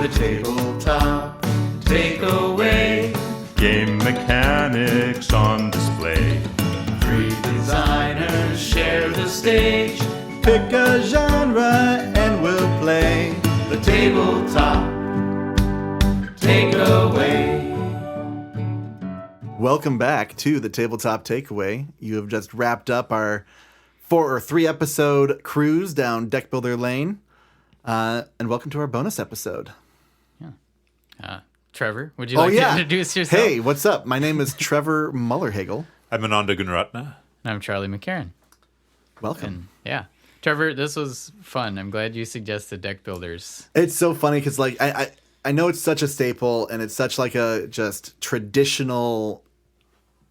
The tabletop takeaway. Game mechanics on display. Three designers share the stage. Pick a genre and we'll play. The tabletop takeaway. Welcome back to the Tabletop Takeaway. You have just wrapped up our 3 episode cruise down Deck Builder Lane. And welcome to our bonus episode. Trevor, would you like to introduce yourself? Hey, what's up? My name is Trevor Mullerhagel. I'm Ananda Gunratna. I'm Charlie McCarran. Welcome. And, Trevor, this was fun. I'm glad you suggested Deck Builders. It's so funny because I know it's such a staple and it's such like a just traditional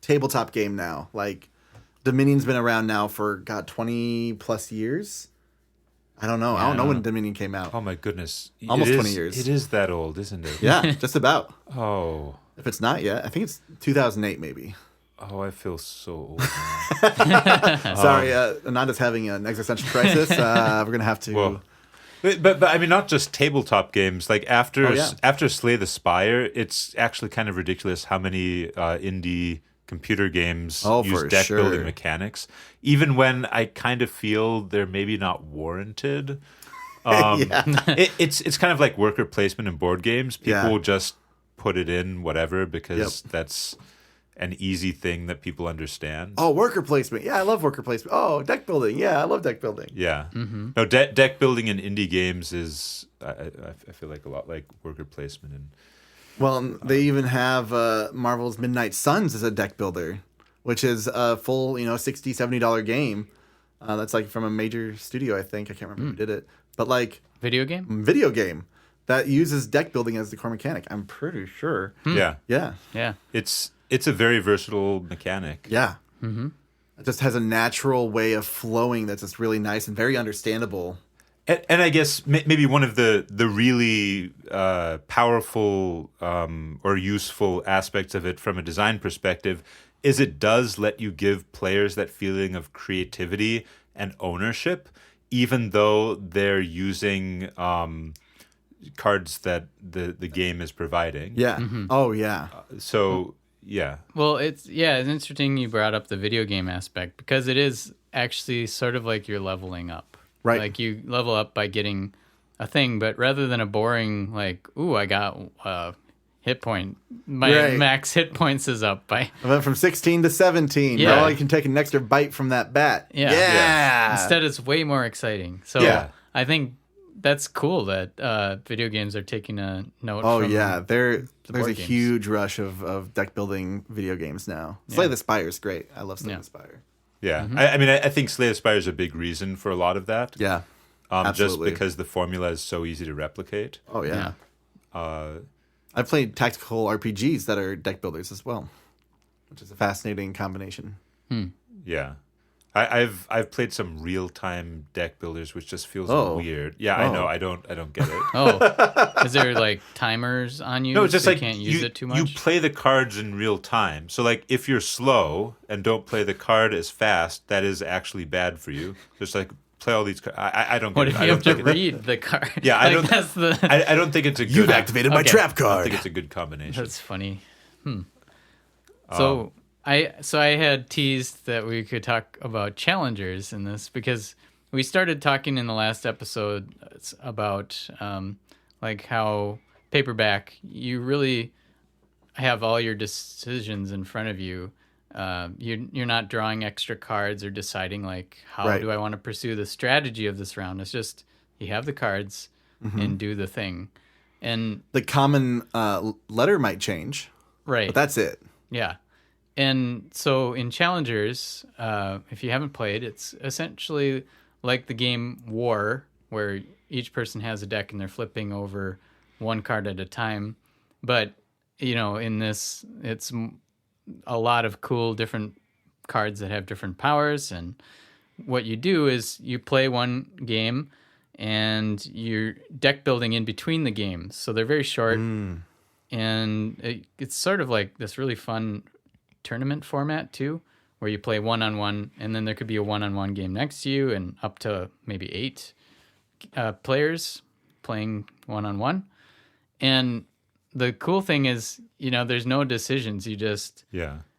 tabletop game now. Like Dominion's been around now for 20 plus years. I don't know. I don't know when Dominion came out. Oh my goodness. Almost 20 years. It is that old, isn't it? Yeah, just about. Oh. If it's not yet, I think it's 2008 maybe. Oh, I feel so old now. Sorry, Ananda's having an existential crisis. We're going to have to... Well, but I mean, not just tabletop games. Like after Slay the Spire, it's actually kind of ridiculous how many indie computer games use deck building mechanics, even when I kind of feel they're maybe not warranted. It's kind of like worker placement in board games. People just put it in whatever because that's an easy thing that people understand. Oh, worker placement. Yeah, I love worker placement. Oh, deck building. Yeah, I love deck building. Yeah. Mm-hmm. No, deck building in indie games is, I feel like, a lot like worker placement in... Well, they even have Marvel's Midnight Suns as a deck builder, which is a full, $60, $70 game. That's like from a major studio, I think. I can't remember who did it. But like... Video game? Video game. That uses deck building as the core mechanic. I'm pretty sure. Yeah. Yeah. It's a very versatile mechanic. Yeah. Mm-hmm. It just has a natural way of flowing that's just really nice and very understandable. And I guess maybe one of the really powerful or useful aspects of it from a design perspective is it does let you give players that feeling of creativity and ownership, even though they're using cards that the game is providing. Yeah. Mm-hmm. Oh, yeah. Yeah. Well, it's interesting you brought up the video game aspect because it is actually sort of like you're leveling up. Right. Like you level up by getting a thing, but rather than a boring like, ooh, I got hit point. My max hit points is up by... I went from 16 to 17. Yeah. Now I can take an extra bite from that bat. Yeah. Instead, it's way more exciting. So I think that's cool that video games are taking a note from there's a games. huge rush of deck building video games now. Slay the Spire is great. I love Slay the Spire. Yeah, mm-hmm. I mean, I think Slay the Spire is a big reason for a lot of that. Yeah, just because the formula is so easy to replicate. Oh yeah. I've played tactical RPGs that are deck builders as well, which is a fascinating combination. Yeah, I've played some real time deck builders, which just feels weird. Yeah, I know. I don't get it. Is there like timers on you? No, it's just so like you can't use it too much. You play the cards in real time. So like if you're slow and don't play the card as fast, that is actually bad for you. Just like play all these cards. I don't get what it. if you have to read the card? Yeah, I don't think it's a good... You've activated my trap card. I don't think it's a good combination. That's funny. So I had teased that we could talk about challengers in this because we started talking in the last episode about like how paperback you really have all your decisions in front of you. You're not drawing extra cards or deciding like how do I want to pursue the strategy of this round. It's just you have the cards and do the thing. And the common letter might change. Right. But that's it. Yeah. And so in Challengers, if you haven't played, it's essentially like the game War, where each person has a deck and they're flipping over one card at a time. But, in this, it's a lot of cool different cards that have different powers. And what you do is you play one game and you're deck building in between the games. So they're very short. And it's sort of like this really fun tournament format too, where you play one-on-one, and then there could be a one-on-one game next to you, and up to maybe 8 players playing one-on-one. And the cool thing is, there's no decisions. You just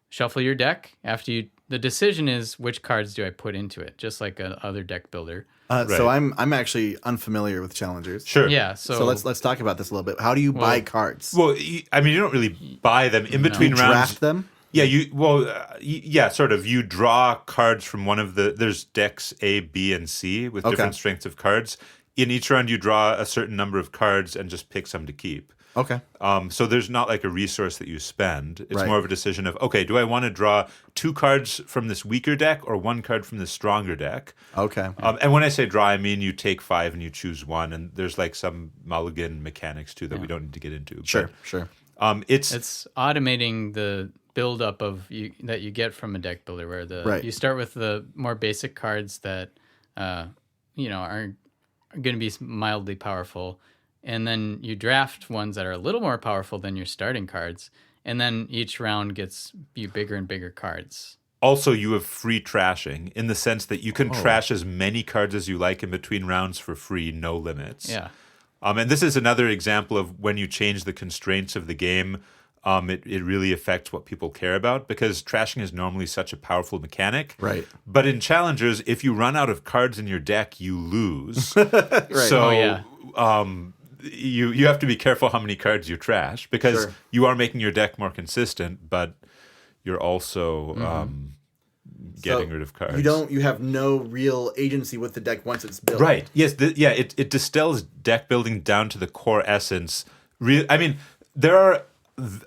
shuffle your deck after you. The decision is which cards do I put into it, just like other deck builder. So I'm actually unfamiliar with challengers. Sure. Yeah. So let's talk about this a little bit. How do you buy cards? Well, you don't really buy them in between rounds. Draft them? Yeah, sort of. You draw cards from one of there's decks A, B, and C with different strengths of cards. In each round, you draw a certain number of cards and just pick some to keep. Okay. So there's not like a resource that you spend. It's more of a decision of, okay, do I want to draw 2 cards from this weaker deck or 1 card from this stronger deck? Okay. And when I say draw, I mean you take 5 and you choose 1, and there's like some mulligan mechanics too that we don't need to get into. Sure. It's automating the buildup that you get from a deck builder, where you start with the more basic cards that are going to be mildly powerful. And then you draft ones that are a little more powerful than your starting cards. And then each round gets you bigger and bigger cards. Also, you have free trashing in the sense that you can trash as many cards as you like in between rounds for free, no limits. Yeah. And this is another example of when you change the constraints of the game, it really affects what people care about, because trashing is normally such a powerful mechanic. Right. But in Challengers, if you run out of cards in your deck, you lose. Right. So you have to be careful how many cards you trash, because you are making your deck more consistent, but you're also getting rid of cards. You have no real agency with the deck once it's built. Right. Yes. It distills deck building down to the core essence. There are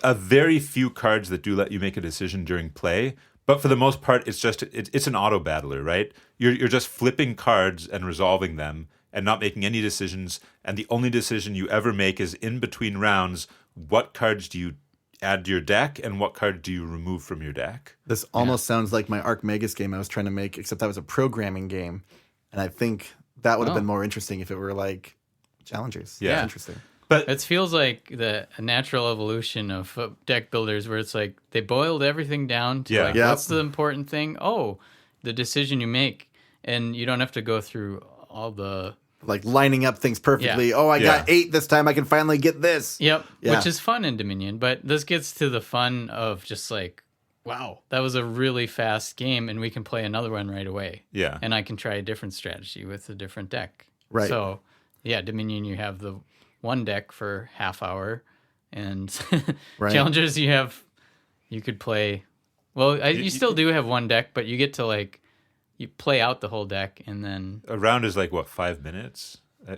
a very few cards that do let you make a decision during play, but for the most part, it's an auto battler, right? You're just flipping cards and resolving them, and not making any decisions. And the only decision you ever make is in between rounds, what cards do you add to your deck and what card do you remove from your deck? This almost sounds like my Arc Magus game I was trying to make, except that was a programming game. And I think that would have been more interesting if it were like Challengers. Yeah. Interesting. But It feels like a natural evolution of deck builders, where it's like they boiled everything down to what's the important thing? Oh, the decision you make. And you don't have to go through all the... Like lining up things perfectly. Yeah. Oh, I got 8 this time. I can finally get this. Yep, Yeah. which is fun in Dominion. But this gets to the fun of just like, wow, that was a really fast game, and we can play another one right away. Yeah. And I can try a different strategy with a different deck. Right. So, Dominion, you have the one deck for half hour, and Challengers, you could play. Well, you still do have one deck, but you get to you play out the whole deck, and then a round is 5 minutes? So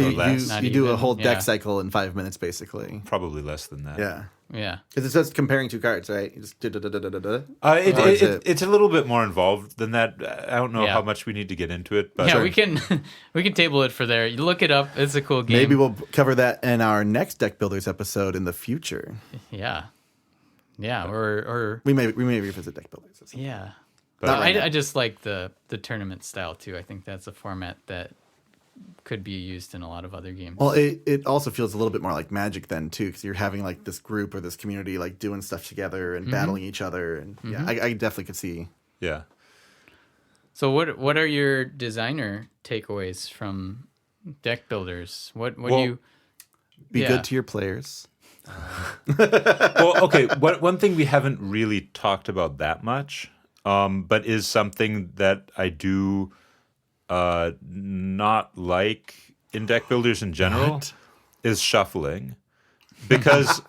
less. you do a whole deck cycle in 5 minutes, basically. Probably less than that. Yeah. Yeah. Because it's just comparing 2 cards, right? You just da-da-da-da-da-da. It's a little bit more involved than that. I don't know how much we need to get into it. But we can table it for there. You look it up. It's a cool game. Maybe we'll cover that in our next Deck Builders episode in the future. Yeah. Yeah. Or we may revisit Deck Builders. Yeah. But I just like the tournament style too. I think that's a format that could be used in a lot of other games. Well, it also feels a little bit more like Magic then too, because you're having this group or this community doing stuff together and battling each other, and I definitely could see. Yeah. So what are your designer takeaways from Deck Builders? What do you be good to your players? Well, okay. One thing we haven't really talked about that much, but is something that I do not like in deck builders in general is shuffling, because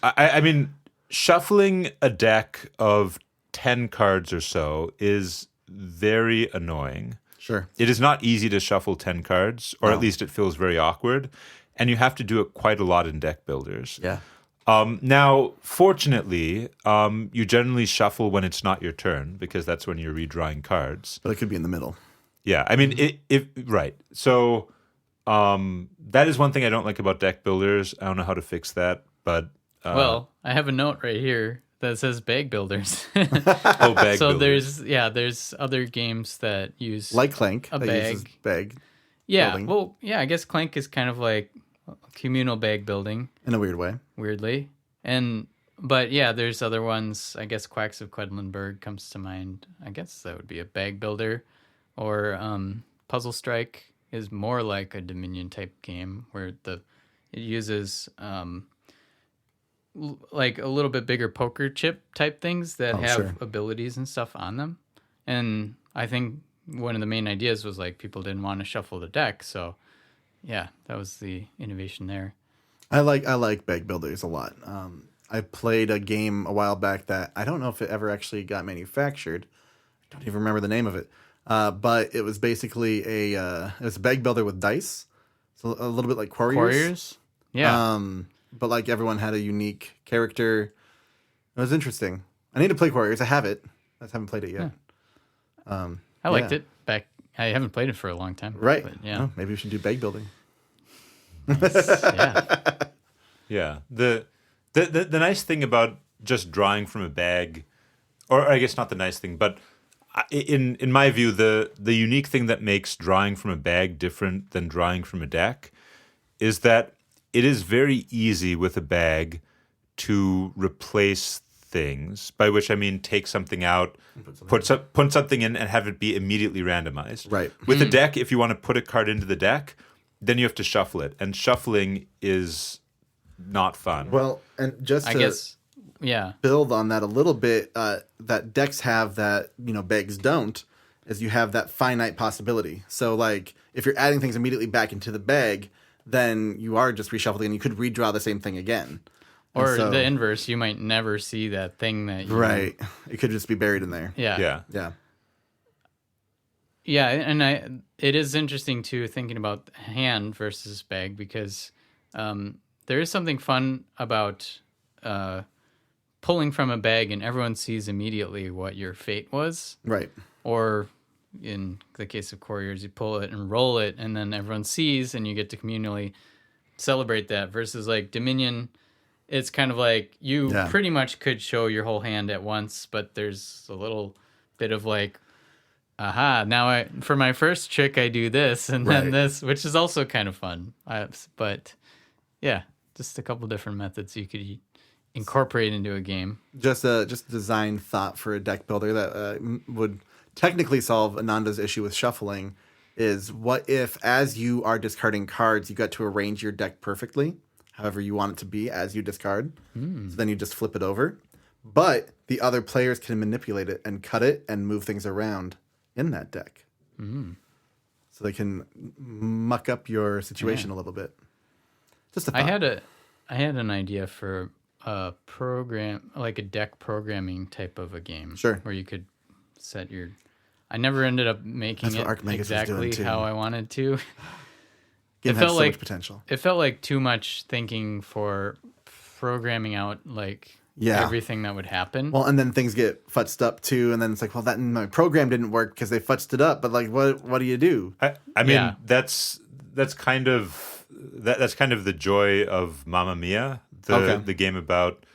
I mean shuffling a deck of 10 cards or so is very annoying. Sure. It is not easy to shuffle 10 cards, or at least it feels very awkward, and you have to do it quite a lot in deck builders. Yeah. Now, fortunately, you generally shuffle when it's not your turn, because that's when you're redrawing cards. But it could be in the middle. Yeah, I mean, right. So that is one thing I don't like about deck builders. I don't know how to fix that, but well, I have a note right here that says bag builders. bag so builders. there's other games that use Like Clank, a that bag. uses bag. Yeah, building. well, yeah, I guess Clank is kind of like communal bag building, In a weird way. weirdly. But there's other ones. I guess Quacks of Quedlinburg comes to mind. I guess that would be a bag builder. Or Puzzle Strike is more like a Dominion type game where it uses like a little bit bigger poker chip type things that have sure. abilities and stuff on them. And I think one of the main ideas was like people didn't want to shuffle the deck, so yeah, that was the innovation there. I like Bag Builders a lot. I played a game a while back that I don't know if it ever actually got manufactured. I don't even remember the name of it. But it was basically it was a bag builder with dice. So a little bit like Quarriors. Yeah. But like everyone had a unique character. It was interesting. I need to play Quarriors. I have it. I just haven't played it yet. I liked it back. I haven't played it for a long time. Right. But yeah. Oh, maybe we should do bag building. Yeah. Yeah. The nice thing about just drawing from a bag, or I guess not the nice thing, but in my view, the unique thing that makes drawing from a bag different than drawing from a deck is that it is very easy with a bag to replace things, by which I mean take something out, put something in, and have it be immediately randomized. Right. With a deck, if you want to put a card into the deck, then you have to shuffle it, and shuffling is not fun. Well, and just I to guess, yeah. build on that a little bit, that decks have that, bags don't, is you have that finite possibility. So, like, if you're adding things immediately back into the bag, then you are just reshuffling, and you could redraw the same thing again. Or the inverse, you might never see that thing that you... Right. It could just be buried in there. Yeah. Yeah. Yeah. Yeah, and it is interesting, too, thinking about hand versus bag, because there is something fun about pulling from a bag and everyone sees immediately what your fate was. Right. Or in the case of Quarriors, you pull it and roll it, and then everyone sees, and you get to communally celebrate that. Versus like Dominion, it's kind of like you pretty much could show your whole hand at once, but there's a little bit of like, aha, now for my first trick I do this and then this, which is also kind of fun. But yeah, just a couple different methods you could incorporate into a game. Just design thought for a deck builder that would technically solve Ananda's issue with shuffling is, what if as you are discarding cards, you got to arrange your deck perfectly, however you want it to be as you discard. So then you just flip it over. But the other players can manipulate it and cut it and move things around in that deck. So they can muck up your situation a little bit. Just a thought. I had an idea for a program, like a deck programming type of a game. Sure. Where you could set your... I never ended up making That's what it Archmagus was doing, exactly too. how I wanted to. Game It has felt so like much potential. It felt like too much thinking for programming out like everything that would happen. Well, and then things get futzed up too, and then it's like, well, that my program didn't work because they futzed it up. But like, what do you do? I mean, that's kind of the joy of Mamma Mia, the game about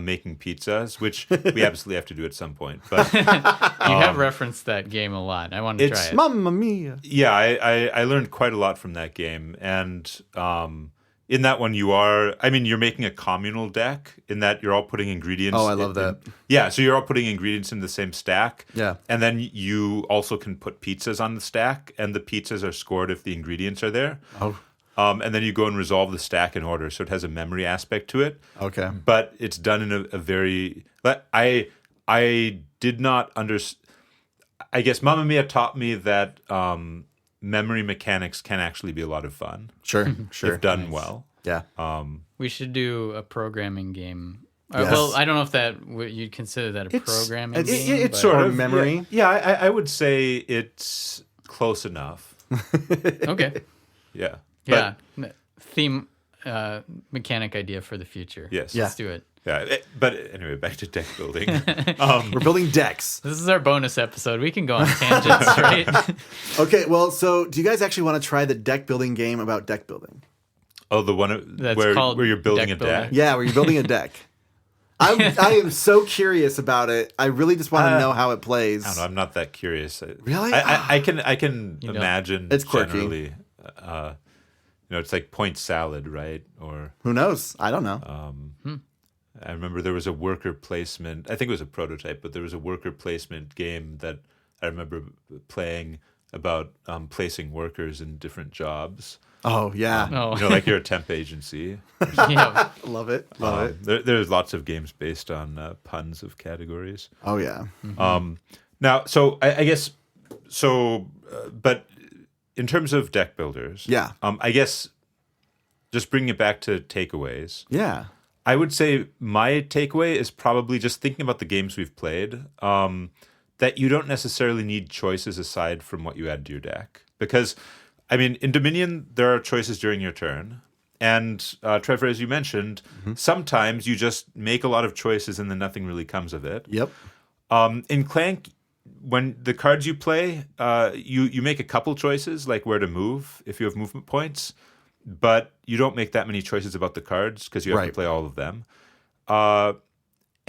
making pizzas, which we absolutely have to do at some point. But you have referenced that game a lot. I want to try it. Mamma Mia. yeah, I learned quite a lot from that game, and in that one you're making a communal deck in that you're all putting ingredients. Oh, I love that. Yeah, so you're all putting ingredients in the same stack. Yeah. And then you also can put pizzas on the stack, and the pizzas are scored if the ingredients are there. Oh. And then you go and resolve the stack in order, so it has a memory aspect to it. Okay. But it's done in a very... I did not understand... I guess Mamma Mia taught me that memory mechanics can actually be a lot of fun. Sure. If done well. Yeah. We should do a programming game. Yes. Well, I don't know if you'd consider that a programming game. It's but- sort Or of memory. Yeah, I would say it's close enough. Okay. Yeah. Yeah. Theme mechanic idea for the future. Yes. Yeah. Let's do it. But anyway, back to deck building. We're building decks. This is our bonus episode. We can go on tangents, right? Okay, well, so do you guys actually want to try the deck building game about deck building? Oh, the one That's where called you're building deck a deck? building. Yeah, where you're building a deck. I am so curious about it. I really just want to know how it plays. I don't know. I'm not that curious. Really? I can imagine. It's quirky. Generally, it's like point salad, right? Or Who knows? I don't know. I remember there was a worker placement. I think it was a prototype, but there was a worker placement game that I remember playing about placing workers in different jobs. Oh yeah, Oh, like you're a temp agency. yeah. love it, love it. There's lots of games based on puns of categories. Oh yeah, Now, so I guess so, but in terms of deck builders, Yeah. I guess just bringing it back to takeaways. yeah. I would say my takeaway is probably just thinking about the games we've played, that you don't necessarily need choices aside from what you add to your deck. Because, I mean, in Dominion, there are choices during your turn. And Trevor, as you mentioned, sometimes you just make a lot of choices and then nothing really comes of it. Yep. In Clank, when the cards you play, you make a couple choices, like where to move if you have movement points, but you don't make that many choices about the cards because you have to Right. play all of them.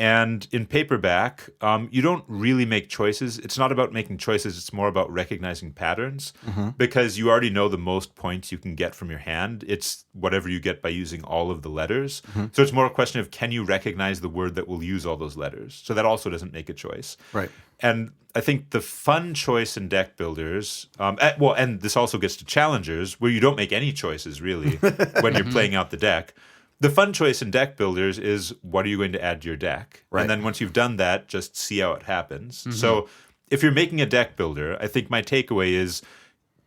And in paperback, you don't really make choices. It's not about making choices. It's more about recognizing patterns because you already know the most points you can get from your hand. It's whatever you get by using all of the letters. So it's more a question of, can you recognize the word that will use all those letters? So that also doesn't make a choice. Right. And I think the fun choice in deck builders, and this also gets to challengers, where you don't make any choices really when you're playing out the deck. The fun choice in deck builders is, what are you going to add to your deck? Right. And then once you've done that, just see how it happens. So if you're making a deck builder, I think my takeaway is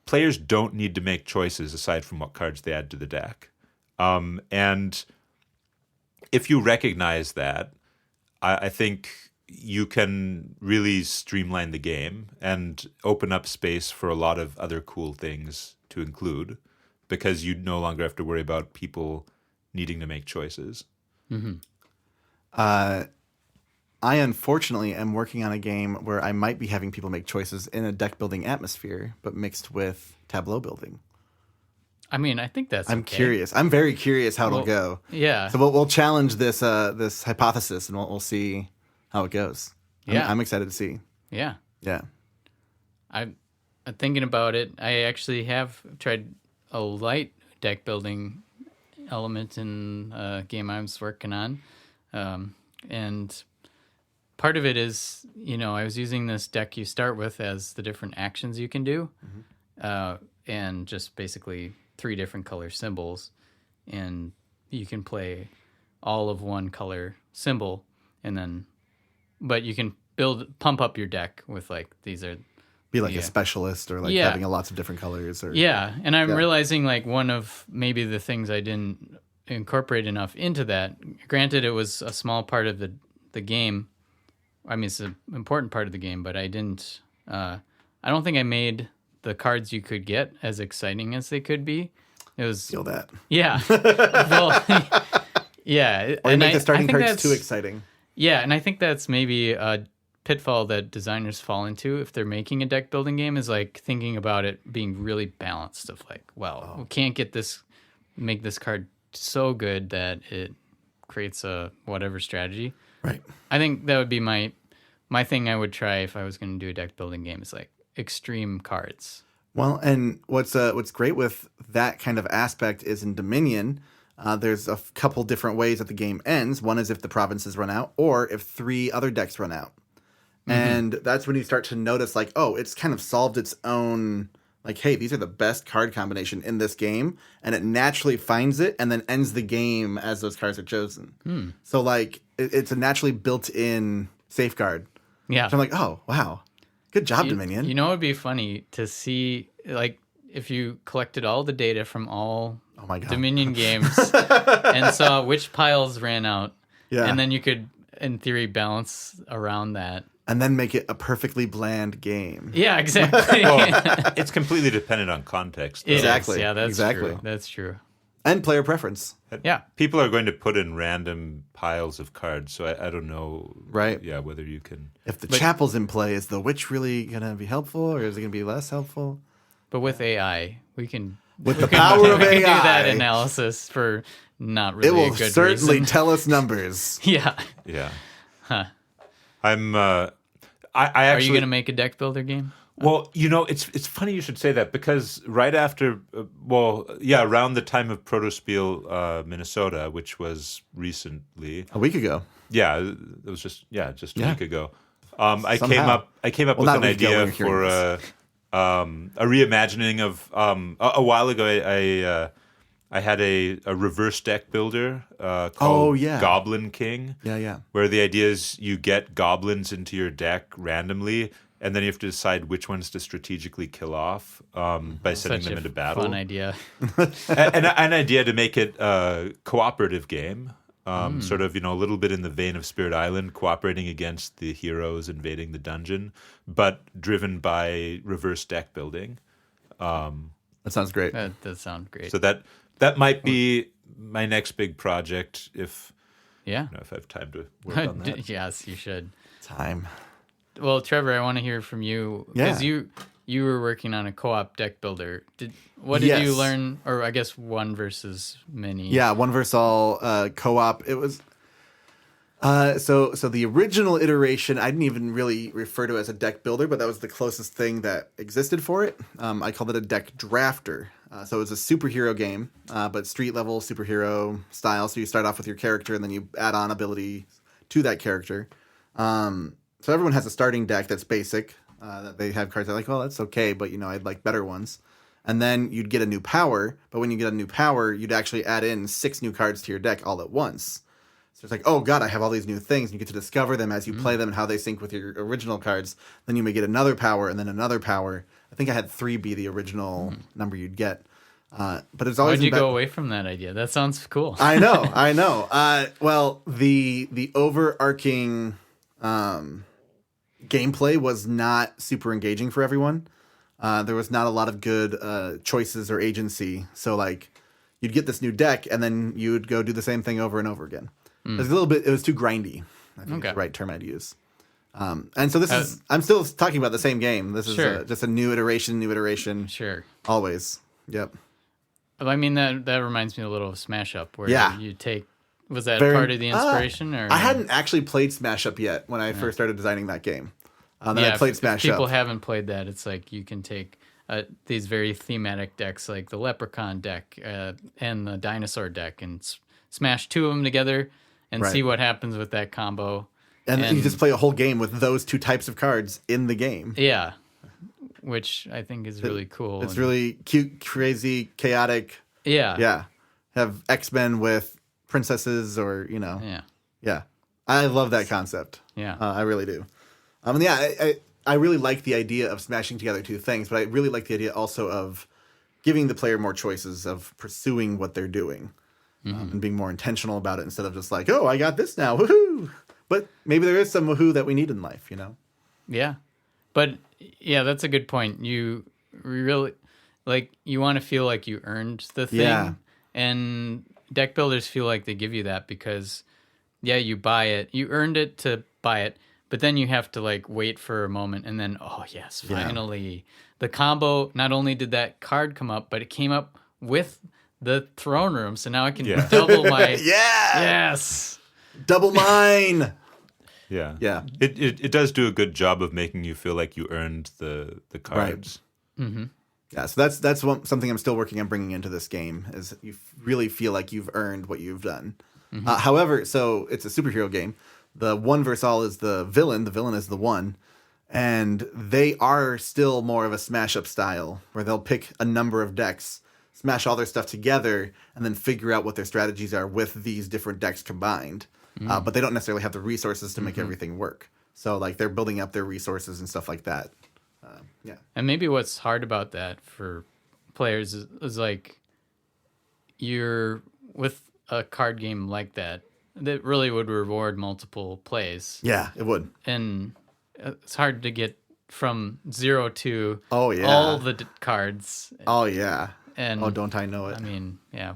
players don't need to make choices aside from what cards they add to the deck. And if you recognize that, I think you can really streamline the game and open up space for a lot of other cool things to include, because you no longer have to worry about people needing to make choices. I unfortunately am working on a game where I might be having people make choices in a deck building atmosphere, but mixed with tableau building. I mean, I think that's I'm okay. curious. I'm very curious how it'll go. Yeah. So we'll challenge this this hypothesis, and we'll see how it goes. Yeah. I'm excited to see. Yeah. Yeah. I'm thinking about it. I actually have tried a light deck building element in a game I was working on. And part of it is, I was using this deck you start with as the different actions you can do, and just basically 3 different color symbols. And you can play all of one color symbol, and then, but you can pump up your deck with these are, Be like a specialist, or like Yeah. having lots of different colors. Or yeah. And I'm Yeah. realizing one of maybe the things I didn't incorporate enough into that. Granted, it was a small part of the game. I mean, it's an important part of the game, but I didn't. I don't think I made the cards you could get as exciting as they could be. It was feel that. yeah. Well, yeah. Or you make the starting think cards that's- too exciting. Yeah, and I think that's maybe a pitfall that designers fall into if they're making a deck building game, is thinking about it being really balanced, of we can't make this card so good that it creates a whatever strategy. Right. I think that would be my thing I would try if I was going to do a deck building game, is extreme cards. Well, and what's great with that kind of aspect is in Dominion, there's a couple different ways that the game ends. One is if the provinces run out, or if 3 other decks run out. And that's when you start to notice, it's kind of solved its own, hey, these are the best card combination in this game. And it naturally finds it and then ends the game as those cards are chosen. So, it's a naturally built-in safeguard. Yeah. So I'm oh, wow. Good job, Dominion. You know, it would be funny to see, if you collected all the data from all Oh my God. Dominion games and saw which piles ran out. Yeah. And then you could, in theory, balance around that. And then make it a perfectly bland game. Yeah, exactly. Well, it's completely dependent on context. though. It is. Exactly. Yeah, that's Exactly. true. That's true. And player preference. Yeah. People are going to put in random piles of cards, so I don't know. Right. Yeah, whether you can. If the chapel's in play, is the witch really going to be helpful, or is it going to be less helpful? But with AI, we can... With the power of we can do that AI. analysis for not really It will a good certainly reason. tell us numbers. Yeah. Yeah. Huh. I'm. I Are actually. you going to make a deck builder game? Well, it's funny you should say that, because right after, around the time of Protospiel, Minnesota, which was recently, A week ago. yeah, it was just a Yeah. week ago. I Somehow. came up Well, with not an a week ago when idea you're hearing for this. a reimagining of a while ago. I had a reverse deck builder called Goblin King. Yeah. Where the idea is you get goblins into your deck randomly, and then you have to decide which ones to strategically kill off by sending them into battle. Fun idea. and an idea to make it a cooperative game. Sort of, a little bit in the vein of Spirit Island, cooperating against the heroes invading the dungeon, but driven by reverse deck building. That sounds great. That does sound great. So that might be my next big project if I have time to work on that. Yes, you should. Time. Well, Trevor, I want to hear from you because you were working on a co-op deck builder. What did you learn? Or I guess one versus many. Yeah, one versus all co-op. It was so the original iteration I didn't even really refer to as a deck builder, but that was the closest thing that existed for it. I called it a deck drafter. So it was a superhero game, but street level superhero style. So you start off with your character and then you add on ability to that character. So everyone has a starting deck that's basic. That they have cards that are like, that's okay, but I'd like better ones. And then you'd get a new power, but when you get a new power, you'd actually add in 6 new cards to your deck all at once. So it's like, oh god, I have all these new things, and you get to discover them as you play them and how they sync with your original cards. Then you may get another power and then another power. I think I had 3 be the original number you'd get. But it's always Why'd you go away from that idea? That sounds cool. I know. Well, the overarching gameplay was not super engaging for everyone. There was not a lot of good choices or agency. So you'd get this new deck and then you'd go do the same thing over and over again. It was it was too grindy. I think is the right term I'd use. And so this is, I'm still talking about the same game. This is just a new iteration. Sure. Always. Yep. I mean, that reminds me a little of Smash Up where you take, was that Very, part of the inspiration? Or I hadn't actually played Smash Up yet when I first started designing that game. Then I played Smash Up. Up. People haven't played that. It's like you can take these very thematic decks like the Leprechaun deck and the Dinosaur deck and smash 2 of them together and see what happens with that combo. And you just play a whole game with those 2 types of cards in the game. Yeah, which I think is really cool. It's really cute, crazy, chaotic. Yeah. Yeah. Have X-Men with princesses or, Yeah. Yeah. I love that concept. Yeah. I really do. I really like the idea of smashing together 2 things, but I really like the idea also of giving the player more choices of pursuing what they're doing and being more intentional about it instead of just like, oh, I got this now, woohoo! But maybe there is some woohoo that we need in life, Yeah. But, yeah, that's a good point. You really, you want to feel like you earned the thing. Yeah. And deck builders feel like they give you that because, you buy it. You earned it to buy it. But then you have to wait for a moment and then, oh yes, finally. The combo, not only did that card come up, but it came up with the throne room. So now I can double my... Yes! Double mine! Yeah. Yeah. It does do a good job of making you feel like you earned the cards. Right. Mm-hmm. Yeah, so that's something I'm still working on bringing into this game is you really feel like you've earned what you've done. Mm-hmm. However, so it's a superhero game. The one versus all is the villain. The villain is the one. And they are still more of a smash-up style where they'll pick a number of decks, smash all their stuff together, and then figure out what their strategies are with these different decks combined. But they don't necessarily have the resources to make everything work. So they're building up their resources and stuff like that. Yeah. And maybe what's hard about that for players is you're with a card game like that really would reward multiple plays. Yeah, it would. And it's hard to get from 0 to all the cards. Oh, yeah. And don't I know it? I mean, yeah,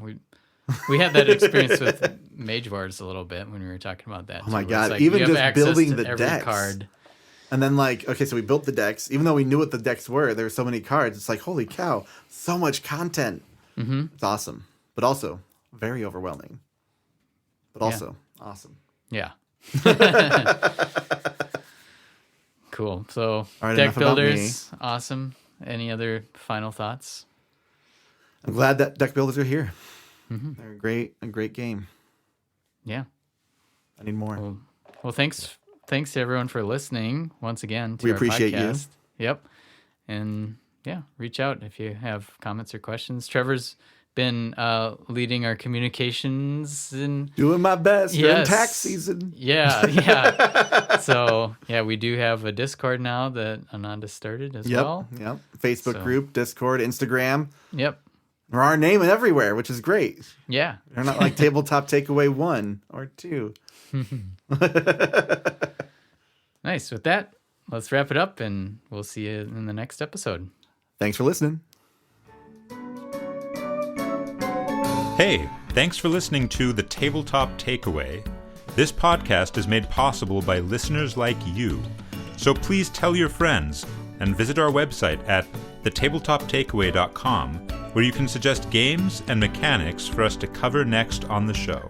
we had that experience with Mage Wars a little bit when we were talking about that. Oh my god! Even just building the decks. Card. And then okay, so we built the decks. Even though we knew what the decks were, there were so many cards. It's like, holy cow, so much content. Mm-hmm. It's awesome, but also very overwhelming. But also awesome. Yeah. Cool. So right, deck builders, awesome. Any other final thoughts? I'm glad that deck builders are here. Mm-hmm. They're a great game. Yeah. I need more. Well, thanks to everyone for listening once again to we our appreciate podcast. you. Yep. And yeah, reach out if you have comments or questions. Trevor's been leading our communications and Doing my best during Yes. tax season. yeah. So yeah, we do have a Discord now that Ananda started as well. Yep. Facebook So- group, Discord, Instagram. Yep. We're our name everywhere, which is great. Yeah. They're not like Tabletop Takeaway 1 or 2. Nice. With that, let's wrap it up, and we'll see you in the next episode. Thanks for listening. Hey, thanks for listening to The Tabletop Takeaway. This podcast is made possible by listeners like you. So please tell your friends and visit our website at thetabletoptakeaway.com, where you can suggest games and mechanics for us to cover next on the show.